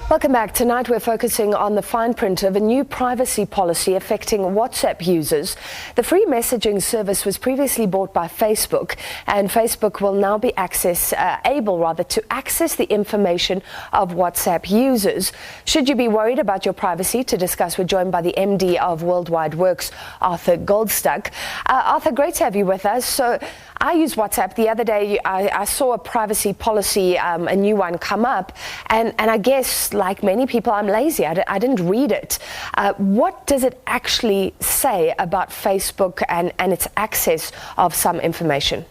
Welcome back. Tonight we're focusing on the fine print of a new privacy policy affecting WhatsApp users. The free messaging service was previously bought by Facebook, and Facebook will now be able to access the information of WhatsApp users. Should you be worried about your privacy? To discuss, we're joined by the MD of WorldWideWorx, Arthur Goldstuck. Arthur, great to have you with us. So I use WhatsApp. The other day I saw a privacy policy, a new one come up, and I guess, like many people, I'm lazy. I didn't read it. What does it actually say about Facebook and its access of some information?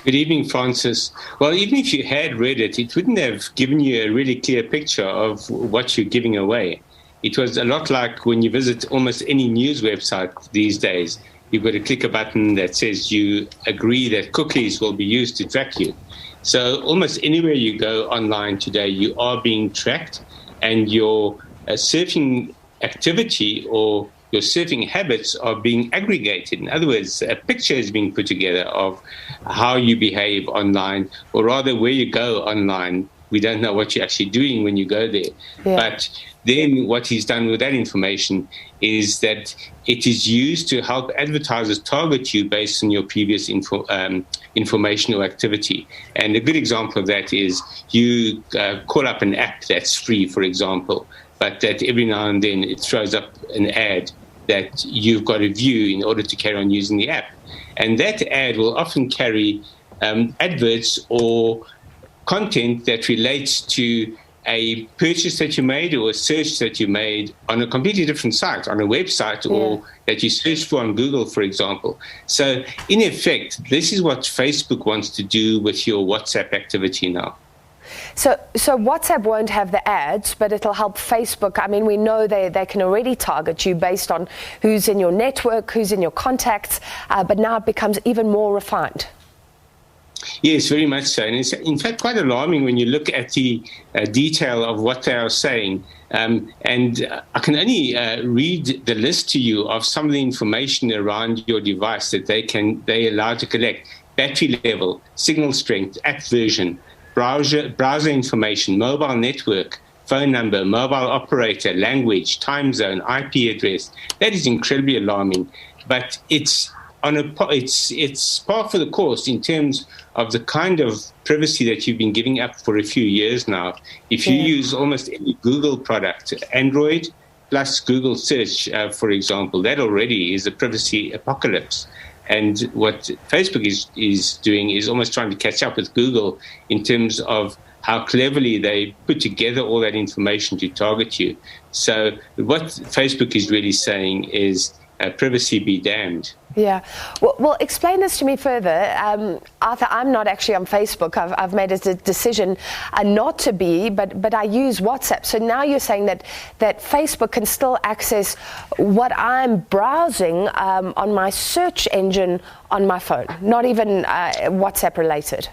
Good evening, Francis. Well, even if you had read it, it wouldn't have given you a really clear picture of what you're giving away. It was a lot like when you visit almost any news website these days. You've got to click a button that says you agree that cookies will be used to track you. So almost anywhere you go online today, you are being tracked, and your surfing activity or your surfing habits are being aggregated. In other words, a picture is being put together of how you behave online, or rather where you go online. We don't know what you're actually doing when you go there. Yeah. But then what he's done with that information is that it is used to help advertisers target you based on your previous information or activity. And a good example of that is you call up an app that's free, for example, but that every now and then it throws up an ad that you've got to view in order to carry on using the app. And that ad will often carry adverts or content that relates to a purchase that you made or a search that you made on a completely different site, on a website, or that you searched for on Google, for example. So in effect, this is what Facebook wants to do with your WhatsApp activity now. So WhatsApp won't have the ads, but it'll help Facebook. I mean, we know they can already target you based on who's in your network, who's in your contacts, but now it becomes even more refined. Yes, very much so. And it's in fact quite alarming when you look at the detail of what they are saying. And I can only read the list to you of some of the information around your device that they allow to collect: battery level, signal strength, app version, browser information, mobile network, phone number, mobile operator, language, time zone, IP address. That is incredibly alarming. But it's par for the course in terms of the kind of privacy that you've been giving up for a few years now. If you use almost any Google product, Android plus Google search, for example, that already is a privacy apocalypse. And what Facebook is doing is almost trying to catch up with Google in terms of how cleverly they put together all that information to target you. So what Facebook is really saying is privacy be damned. Yeah. Well, explain this to me further. Arthur, I'm not actually on Facebook. I've made a decision not to be, but I use WhatsApp. So now you're saying that Facebook can still access what I'm browsing on my search engine on my phone, not even WhatsApp related.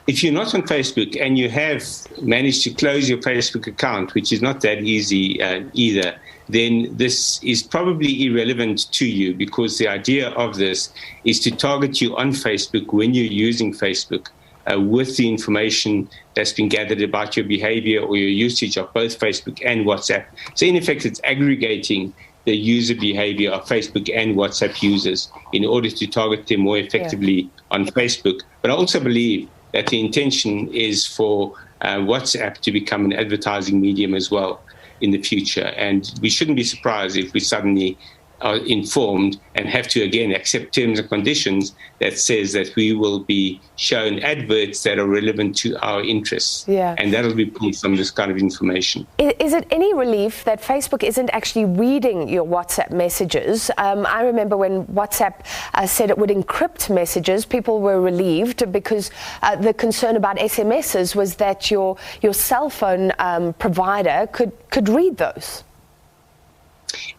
If you're not on Facebook and you have managed to close your Facebook account, which is not that easy either, then this is probably irrelevant to you, because the idea of this is to target you on Facebook when you're using Facebook with the information that's been gathered about your behavior or your usage of both Facebook and WhatsApp. So in effect, it's aggregating the user behavior of Facebook and WhatsApp users in order to target them more effectively on Facebook. But I also believe that the intention is for WhatsApp to become an advertising medium as well in the future. And we shouldn't be surprised if we suddenly are informed and have to again accept terms and conditions that says that we will be shown adverts that are relevant to our interests. Yeah. And that'll be pulled from this kind of information. Is it any relief that Facebook isn't actually reading your WhatsApp messages? I remember when WhatsApp said it would encrypt messages, people were relieved, because the concern about SMSs was that your cell phone provider could read those.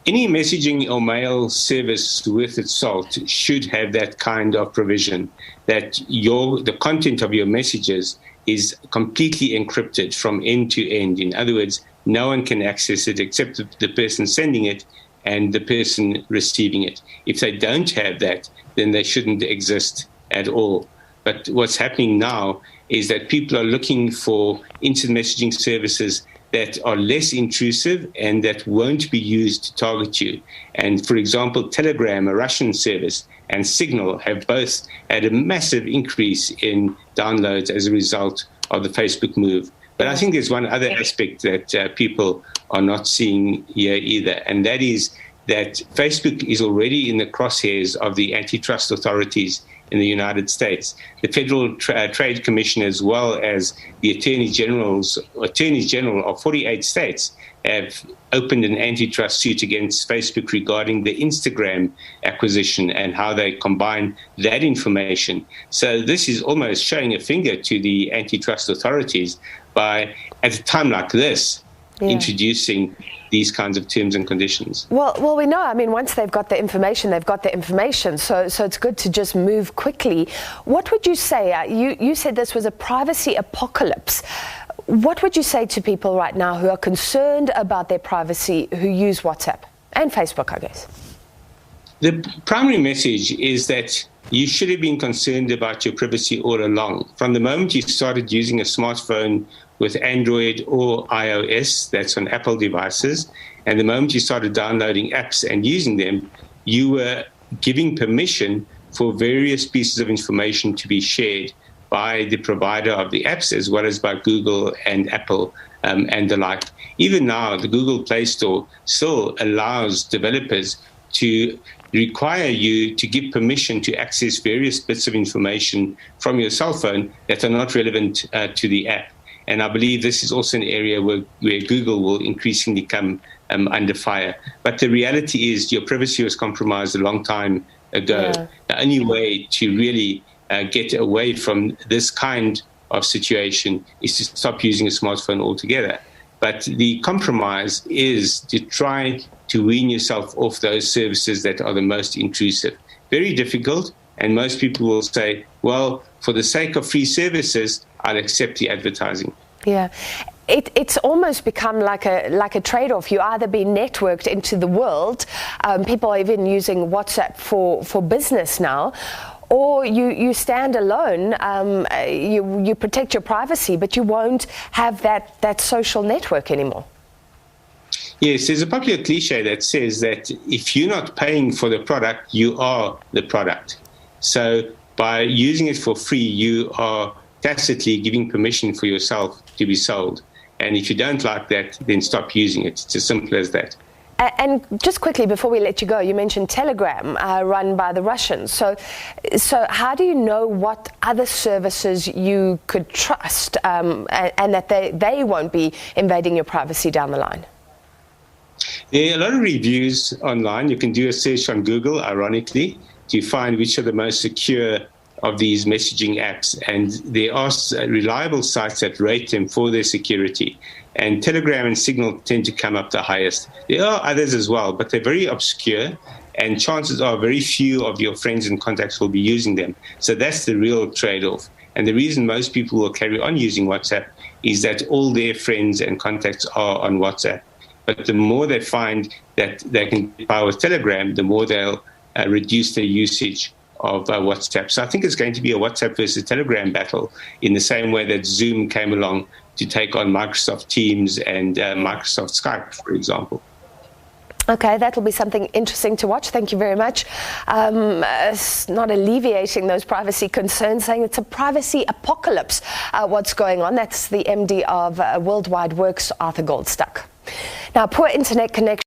Any messaging or mail service worth its salt should have that kind of provision, that the content of your messages is completely encrypted from end to end. In other words, no one can access it except the person sending it and the person receiving it. If they don't have that, then they shouldn't exist at all. But what's happening now is that people are looking for instant messaging services that are less intrusive and that won't be used to target you. And for example, Telegram, a Russian service, and Signal have both had a massive increase in downloads as a result of the Facebook move. But I think there's one other aspect that people are not seeing here either, and that is that Facebook is already in the crosshairs of the antitrust authorities in the United States. The Federal Trade Commission, as well as the attorneys general of 48 states, have opened an antitrust suit against Facebook regarding the Instagram acquisition and how they combine that information. So this is almost showing a finger to the antitrust authorities by, at a time like this, introducing these kinds of terms and conditions. Well, we know, I mean, once they've got the information, they've got the information. So it's good to just move quickly. What would you say? You said this was a privacy apocalypse. What would you say to people right now who are concerned about their privacy, who use WhatsApp and Facebook, I guess? The primary message is that you should have been concerned about your privacy all along. From the moment you started using a smartphone with Android or iOS, that's on Apple devices, and the moment you started downloading apps and using them, you were giving permission for various pieces of information to be shared by the provider of the apps, as well as by Google and Apple and the like. Even now, the Google Play Store still allows developers to require you to give permission to access various bits of information from your cell phone that are not relevant to the app. And I believe this is also an area where Google will increasingly come under fire. But the reality is your privacy was compromised a long time ago. Yeah. The only way to really get away from this kind of situation is to stop using a smartphone altogether. But the compromise is to try to wean yourself off those services that are the most intrusive. Very difficult, and most people will say, well, for the sake of free services, I'll accept the advertising. Yeah. It's almost become like a trade-off. You either be networked into the world, people are even using WhatsApp for business now, or you stand alone, you protect your privacy, but you won't have that social network anymore. Yes, there's a popular cliche that says that if you're not paying for the product, you are the product. So by using it for free, you are tacitly giving permission for yourself to be sold. And if you don't like that, then stop using it. It's as simple as that. And just quickly, before we let you go, you mentioned Telegram, run by the Russians. So how do you know what other services you could trust and that they won't be invading your privacy down the line? There are a lot of reviews online. You can do a search on Google, ironically, to find which are the most secure of these messaging apps. And there are reliable sites that rate them for their security. And Telegram and Signal tend to come up the highest. There are others as well, but they're very obscure. And chances are very few of your friends and contacts will be using them. So that's the real trade-off. And the reason most people will carry on using WhatsApp is that all their friends and contacts are on WhatsApp. But the more they find that they can power with Telegram, the more they'll reduce their usage of WhatsApp. So I think it's going to be a WhatsApp versus Telegram battle in the same way that Zoom came along to take on Microsoft Teams and Microsoft Skype, for example. Okay, that'll be something interesting to watch. Thank you very much. It's not alleviating those privacy concerns, saying it's a privacy apocalypse, what's going on. That's the MD of WorldWideWorx, Arthur Goldstuck. Now, poor internet connection